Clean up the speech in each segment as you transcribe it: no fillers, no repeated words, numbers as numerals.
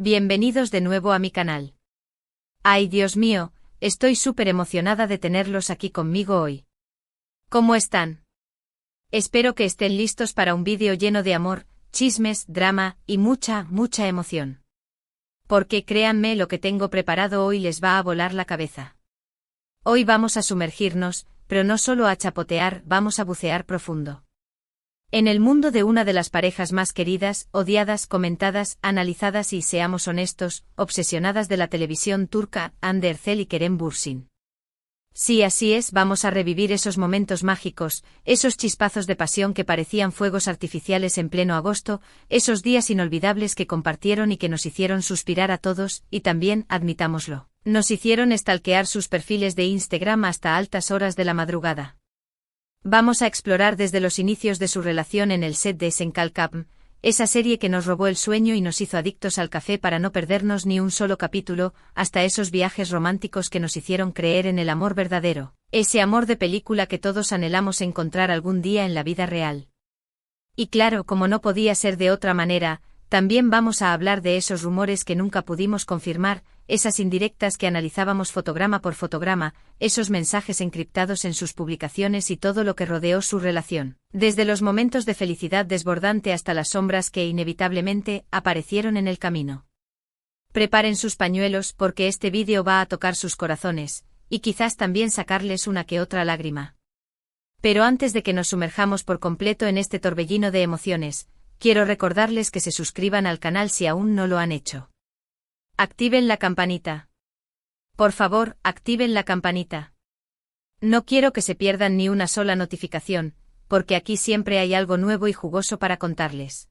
Bienvenidos de nuevo a mi canal. Ay, Dios mío, estoy súper emocionada de tenerlos aquí conmigo hoy. ¿Cómo están? Espero que estén listos para un vídeo lleno de amor, chismes, drama y mucha emoción. Porque créanme, lo que tengo preparado hoy les va a volar la cabeza. Hoy vamos a sumergirnos, pero no solo a chapotear, vamos a bucear profundo. En el mundo de una de las parejas más queridas, odiadas, comentadas, analizadas y, seamos honestos, obsesionadas de la televisión turca, Hande Erçel y Kerem Bürsin. Sí, así es, vamos a revivir esos momentos mágicos, esos chispazos de pasión que parecían fuegos artificiales en pleno agosto, esos días inolvidables que compartieron y que nos hicieron suspirar a todos, y también, admitámoslo, nos hicieron stalkear sus perfiles de Instagram hasta altas horas de la madrugada. Vamos a explorar desde los inicios de su relación en el set de Senkalkapm, esa serie que nos robó el sueño y nos hizo adictos al café para no perdernos ni un solo capítulo, hasta esos viajes románticos que nos hicieron creer en el amor verdadero, ese amor de película que todos anhelamos encontrar algún día en la vida real. Y claro, como no podía ser de otra manera, también vamos a hablar de esos rumores que nunca pudimos confirmar, esas indirectas que analizábamos fotograma por fotograma, esos mensajes encriptados en sus publicaciones y todo lo que rodeó su relación, desde los momentos de felicidad desbordante hasta las sombras que inevitablemente aparecieron en el camino. Preparen sus pañuelos porque este vídeo va a tocar sus corazones, y quizás también sacarles una que otra lágrima. Pero antes de que nos sumerjamos por completo en este torbellino de emociones, quiero recordarles que se suscriban al canal si aún no lo han hecho. Activen la campanita. Por favor, activen la campanita. No quiero que se pierdan ni una sola notificación, porque aquí siempre hay algo nuevo y jugoso para contarles.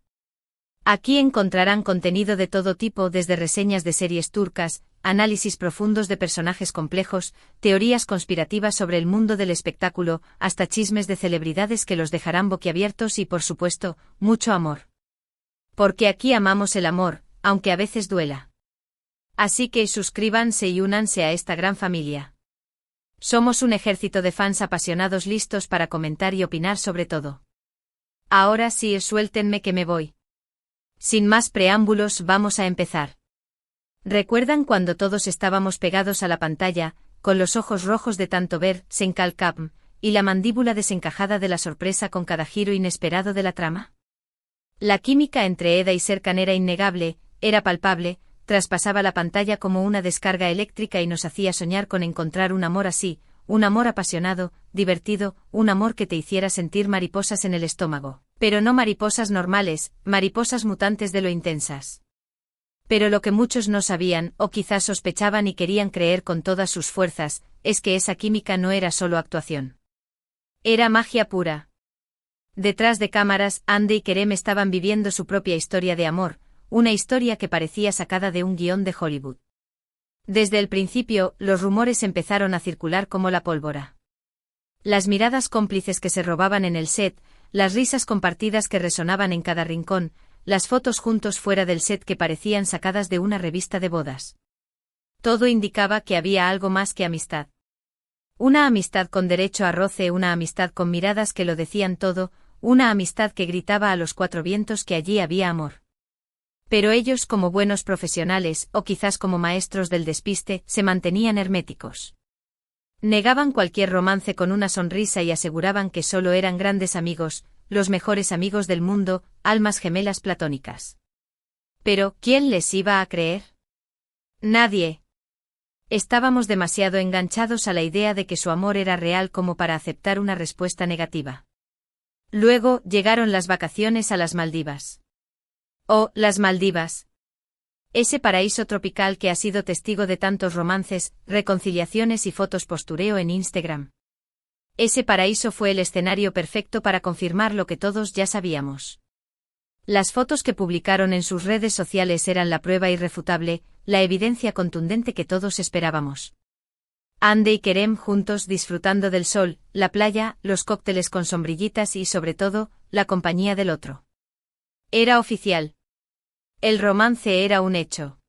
Aquí encontrarán contenido de todo tipo, desde reseñas de series turcas, análisis profundos de personajes complejos, teorías conspirativas sobre el mundo del espectáculo, hasta chismes de celebridades que los dejarán boquiabiertos y, por supuesto, mucho amor. Porque aquí amamos el amor, aunque a veces duela. Así que suscríbanse y únanse a esta gran familia. Somos un ejército de fans apasionados listos para comentar y opinar sobre todo. Ahora sí, suéltenme que me voy. Sin más preámbulos, vamos a empezar. ¿Recuerdan cuando todos estábamos pegados a la pantalla, con los ojos rojos de tanto ver Senkalkapm, y la mandíbula desencajada de la sorpresa con cada giro inesperado de la trama? La química entre Eda y Serkan era innegable, era palpable, traspasaba la pantalla como una descarga eléctrica y nos hacía soñar con encontrar un amor así, un amor apasionado, divertido, un amor que te hiciera sentir mariposas en el estómago. Pero no mariposas normales, mariposas mutantes de lo intensas. Pero lo que muchos no sabían, o quizás sospechaban y querían creer con todas sus fuerzas, es que esa química no era solo actuación. Era magia pura. Detrás de cámaras, Hande y Kerem estaban viviendo su propia historia de amor, una historia que parecía sacada de un guión de Hollywood. Desde el principio, los rumores empezaron a circular como la pólvora. Las miradas cómplices que se robaban en el set, las risas compartidas que resonaban en cada rincón, las fotos juntos fuera del set que parecían sacadas de una revista de bodas. Todo indicaba que había algo más que amistad. Una amistad con derecho a roce, una amistad con miradas que lo decían todo, una amistad que gritaba a los cuatro vientos que allí había amor. Pero ellos, como buenos profesionales, o quizás como maestros del despiste, se mantenían herméticos. Negaban cualquier romance con una sonrisa y aseguraban que solo eran grandes amigos, los mejores amigos del mundo, almas gemelas platónicas. Pero, ¿quién les iba a creer? Nadie. Estábamos demasiado enganchados a la idea de que su amor era real como para aceptar una respuesta negativa. Luego, llegaron las vacaciones a las Maldivas. Oh, las Maldivas. Ese paraíso tropical que ha sido testigo de tantos romances, reconciliaciones y fotos postureo en Instagram. Ese paraíso fue el escenario perfecto para confirmar lo que todos ya sabíamos. Las fotos que publicaron en sus redes sociales eran la prueba irrefutable, la evidencia contundente que todos esperábamos. Hande y Kerem juntos disfrutando del sol, la playa, los cócteles con sombrillitas y, sobre todo, la compañía del otro. Era oficial. El romance era un hecho.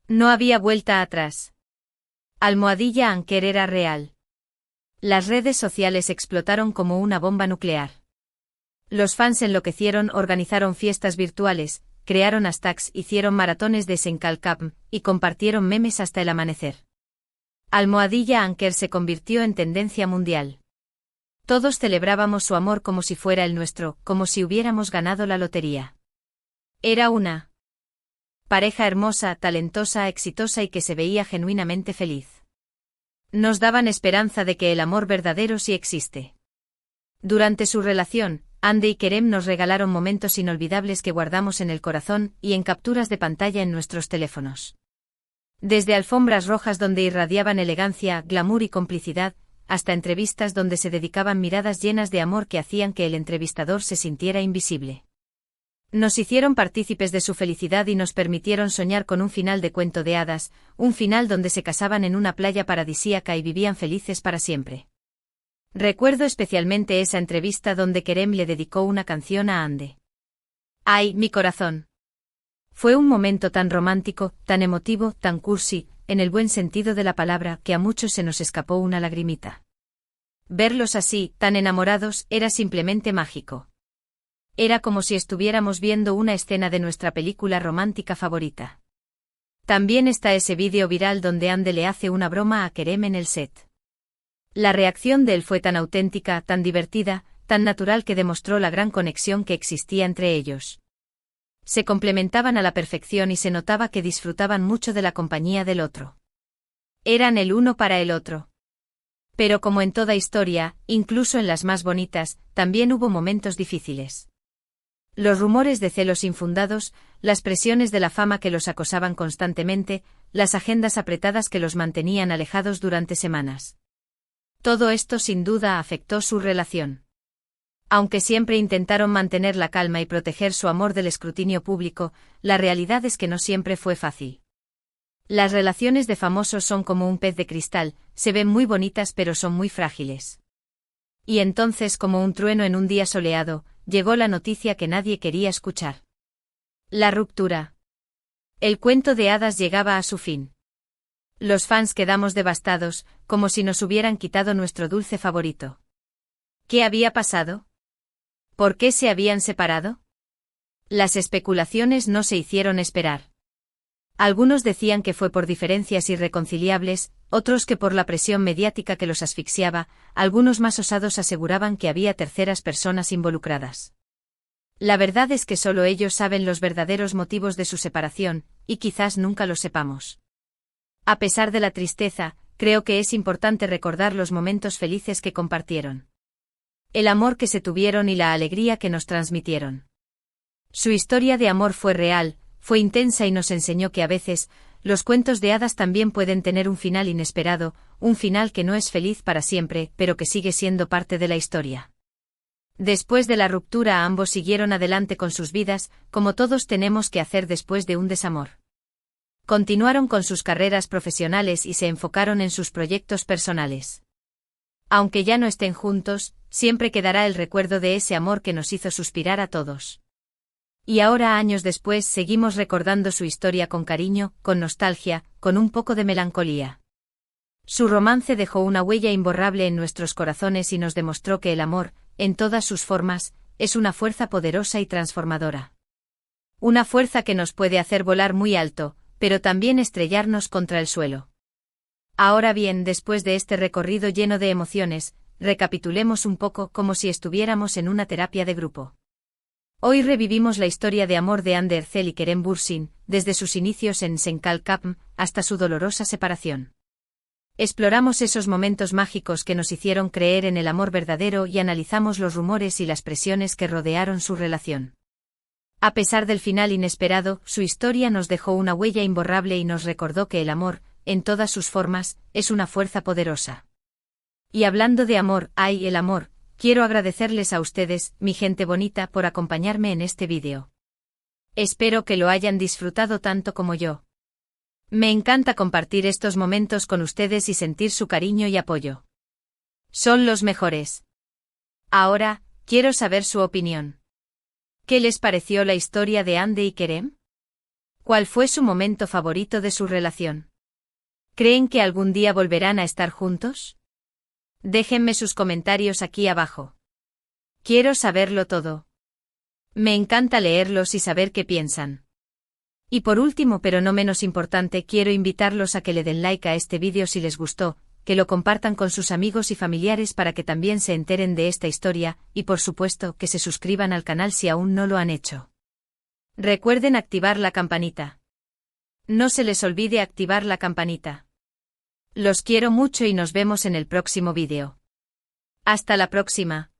No había vuelta atrás. Almohadilla Anker era real. Las redes sociales explotaron como una bomba nuclear. Los fans enloquecieron, organizaron fiestas virtuales, crearon hashtags, hicieron maratones de Senkalkapm y compartieron memes hasta el amanecer. Almohadilla Anker se convirtió en tendencia mundial. Todos celebrábamos su amor como si fuera el nuestro, como si hubiéramos ganado la lotería. Era una pareja hermosa, talentosa, exitosa y que se veía genuinamente feliz. Nos daban esperanza de que el amor verdadero sí existe. Durante su relación, Hande y Kerem nos regalaron momentos inolvidables que guardamos en el corazón y en capturas de pantalla en nuestros teléfonos. Desde alfombras rojas donde irradiaban elegancia, glamour y complicidad, hasta entrevistas donde se dedicaban miradas llenas de amor que hacían que el entrevistador se sintiera invisible. Nos hicieron partícipes de su felicidad y nos permitieron soñar con un final de cuento de hadas, un final donde se casaban en una playa paradisíaca y vivían felices para siempre. Recuerdo especialmente esa entrevista donde Kerem le dedicó una canción a Hande. ¡Ay, mi corazón! Fue un momento tan romántico, tan emotivo, tan cursi, en el buen sentido de la palabra, que a muchos se nos escapó una lagrimita. Verlos así, tan enamorados, era simplemente mágico. Era como si estuviéramos viendo una escena de nuestra película romántica favorita. También está ese vídeo viral donde Hande le hace una broma a Kerem en el set. La reacción de él fue tan auténtica, tan divertida, tan natural que demostró la gran conexión que existía entre ellos. Se complementaban a la perfección y se notaba que disfrutaban mucho de la compañía del otro. Eran el uno para el otro. Pero como en toda historia, incluso en las más bonitas, también hubo momentos difíciles. Los rumores de celos infundados, las presiones de la fama que los acosaban constantemente, las agendas apretadas que los mantenían alejados durante semanas. Todo esto sin duda afectó su relación. Aunque siempre intentaron mantener la calma y proteger su amor del escrutinio público, la realidad es que no siempre fue fácil. Las relaciones de famosos son como un pez de cristal, se ven muy bonitas pero son muy frágiles. Y entonces, como un trueno en un día soleado, llegó la noticia que nadie quería escuchar. La ruptura. El cuento de hadas llegaba a su fin. Los fans quedamos devastados, como si nos hubieran quitado nuestro dulce favorito. ¿Qué había pasado? ¿Por qué se habían separado? Las especulaciones no se hicieron esperar. Algunos decían que fue por diferencias irreconciliables, otros que por la presión mediática que los asfixiaba, algunos más osados aseguraban que había terceras personas involucradas. La verdad es que solo ellos saben los verdaderos motivos de su separación, y quizás nunca lo sepamos. A pesar de la tristeza, creo que es importante recordar los momentos felices que compartieron. El amor que se tuvieron y la alegría que nos transmitieron. Su historia de amor fue real, fue intensa y nos enseñó que a veces, los cuentos de hadas también pueden tener un final inesperado, un final que no es feliz para siempre, pero que sigue siendo parte de la historia. Después de la ruptura ambos siguieron adelante con sus vidas, como todos tenemos que hacer después de un desamor. Continuaron con sus carreras profesionales y se enfocaron en sus proyectos personales. Aunque ya no estén juntos, siempre quedará el recuerdo de ese amor que nos hizo suspirar a todos. Y ahora, años después, seguimos recordando su historia con cariño, con nostalgia, con un poco de melancolía. Su romance dejó una huella imborrable en nuestros corazones y nos demostró que el amor, en todas sus formas, es una fuerza poderosa y transformadora. Una fuerza que nos puede hacer volar muy alto, pero también estrellarnos contra el suelo. Ahora bien, después de este recorrido lleno de emociones, recapitulemos un poco como si estuviéramos en una terapia de grupo. Hoy revivimos la historia de amor de Hande Erçel y Kerem Bürsin, desde sus inicios en Senkalkapm hasta su dolorosa separación. Exploramos esos momentos mágicos que nos hicieron creer en el amor verdadero y analizamos los rumores y las presiones que rodearon su relación. A pesar del final inesperado, su historia nos dejó una huella imborrable y nos recordó que el amor, en todas sus formas, es una fuerza poderosa. Y hablando de amor, ¡ay, el amor! Quiero agradecerles a ustedes, mi gente bonita, por acompañarme en este vídeo. Espero que lo hayan disfrutado tanto como yo. Me encanta compartir estos momentos con ustedes y sentir su cariño y apoyo. Son los mejores. Ahora, quiero saber su opinión. ¿Qué les pareció la historia de Hande y Kerem? ¿Cuál fue su momento favorito de su relación? ¿Creen que algún día volverán a estar juntos? Déjenme sus comentarios aquí abajo. Quiero saberlo todo. Me encanta leerlos y saber qué piensan. Y por último, pero no menos importante, quiero invitarlos a que le den like a este vídeo si les gustó, que lo compartan con sus amigos y familiares para que también se enteren de esta historia, y por supuesto que se suscriban al canal si aún no lo han hecho. Recuerden activar la campanita. No se les olvide activar la campanita. Los quiero mucho y nos vemos en el próximo vídeo. Hasta la próxima.